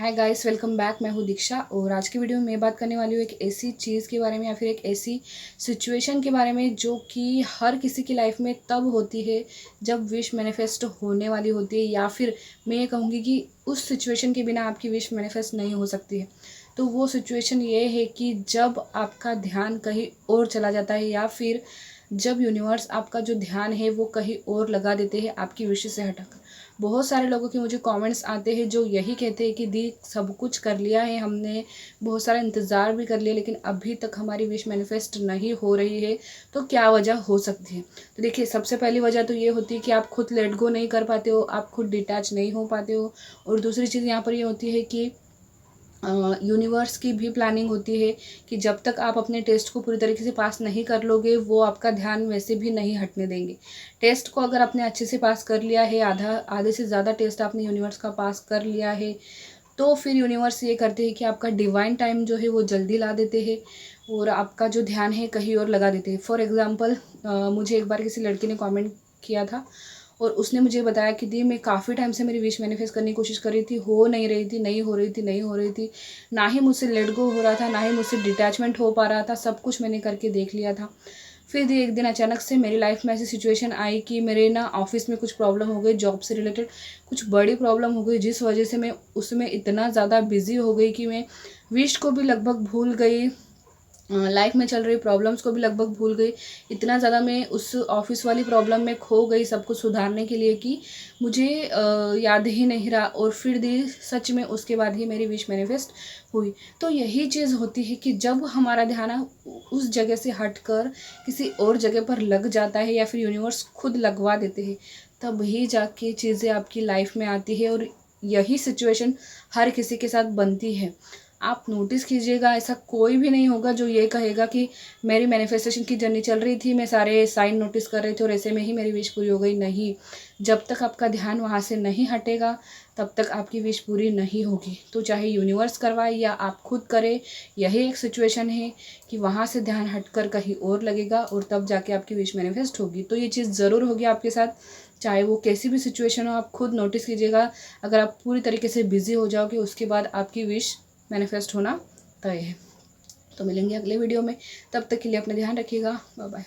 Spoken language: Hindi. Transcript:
Hi guys, welcome back. मैं हूँ दीक्षा और आज की वीडियो में मैं बात करने वाली हूँ एक ऐसी चीज़ के बारे में या फिर एक ऐसी सिचुएशन के बारे में जो कि हर किसी की लाइफ में तब होती है जब विश मैनिफेस्ट होने वाली होती है, या फिर मैं ये कहूँगी कि उस सिचुएशन के बिना आपकी विश मैनिफेस्ट नहीं हो सकती है। तो वो सिचुएशन ये है कि जब आपका ध्यान कहीं और चला जाता है, या फिर जब यूनिवर्स आपका जो ध्यान है वो कहीं और लगा देते हैं आपकी विश से हटकर। बहुत सारे लोगों के मुझे कमेंट्स आते हैं जो यही कहते हैं कि दी सब कुछ कर लिया है हमने, बहुत सारा इंतज़ार भी कर लिया, लेकिन अभी तक हमारी विश मैनिफेस्ट नहीं हो रही है। तो क्या वजह हो सकती है? तो देखिए, सबसे पहली वजह तो ये होती है कि आप खुद लेट गो नहीं कर पाते हो, आप खुद डिटैच नहीं हो पाते हो। और दूसरी चीज़ यहाँ पर ये होती है कि यूनिवर्स की भी प्लानिंग होती है कि जब तक आप अपने टेस्ट को पूरी तरीके से पास नहीं कर लोगे, वो आपका ध्यान वैसे भी नहीं हटने देंगे। टेस्ट को अगर आपने अच्छे से पास कर लिया है, आधे से ज़्यादा टेस्ट आपने यूनिवर्स का पास कर लिया है, तो फिर यूनिवर्स ये करते हैं कि आपका डिवाइन टाइम जो है वो जल्दी ला देते हैं और आपका जो ध्यान है कहीं और लगा देते हैं। फॉर एग्ज़ाम्पल, मुझे एक बार किसी लड़की ने कमेंट किया था और उसने मुझे बताया कि दी मैं काफ़ी टाइम से मेरी विश मैनिफेस्ट करने की कोशिश कर रही थी, हो नहीं रही थी, नहीं हो रही थी, नहीं हो रही थी। ना ही मुझसे लेट गो हो रहा था, ना ही मुझसे डिटैचमेंट हो पा रहा था। सब कुछ मैंने करके देख लिया था। फिर दी एक दिन अचानक से मेरी लाइफ में ऐसी सिचुएशन आई कि मेरे ना ऑफिस में कुछ प्रॉब्लम हो गई, जॉब से रिलेटेड कुछ बड़ी प्रॉब्लम हो गई, जिस वजह से मैं उसमें इतना ज़्यादा बिजी हो गई कि मैं विश को भी लगभग भूल गई, लाइफ में चल रही प्रॉब्लम्स को भी लगभग भूल गई। इतना ज़्यादा मैं उस ऑफिस वाली प्रॉब्लम में खो गई सब कुछ सुधारने के लिए कि मुझे याद ही नहीं रहा। और फिर दी सच में उसके बाद ही मेरी विश मैनिफेस्ट हुई। तो यही चीज़ होती है कि जब हमारा ध्यान उस जगह से हटकर किसी और जगह पर लग जाता है, या फिर यूनिवर्स खुद लगवा देते हैं, तब ही जाके चीज़ें आपकी लाइफ में आती है। और यही सिचुएशन हर किसी के साथ बनती है। आप नोटिस कीजिएगा, ऐसा कोई भी नहीं होगा जो ये कहेगा कि मेरी मैनिफेस्टेशन की जर्नी चल रही थी, मैं सारे साइन नोटिस कर रही थी और ऐसे में ही मेरी विश पूरी हो गई। नहीं, जब तक आपका ध्यान वहाँ से नहीं हटेगा तब तक आपकी विश पूरी नहीं होगी। तो चाहे यूनिवर्स करवाए या आप खुद करें, यही एक सिचुएशन है कि वहाँ से ध्यान हटकर कहीं और लगेगा और तब जाके आपकी विश मैनिफेस्ट होगी। तो ये चीज़ ज़रूर होगी आपके साथ, चाहे वो कैसी भी सिचुएशन हो। आप खुद नोटिस कीजिएगा, अगर आप पूरी तरीके से बिजी हो जाओगे उसके बाद आपकी विश मैनिफेस्ट होना तय है। तो मिलेंगे अगले वीडियो में, तब तक के लिए अपना ध्यान रखिएगा। Bye bye.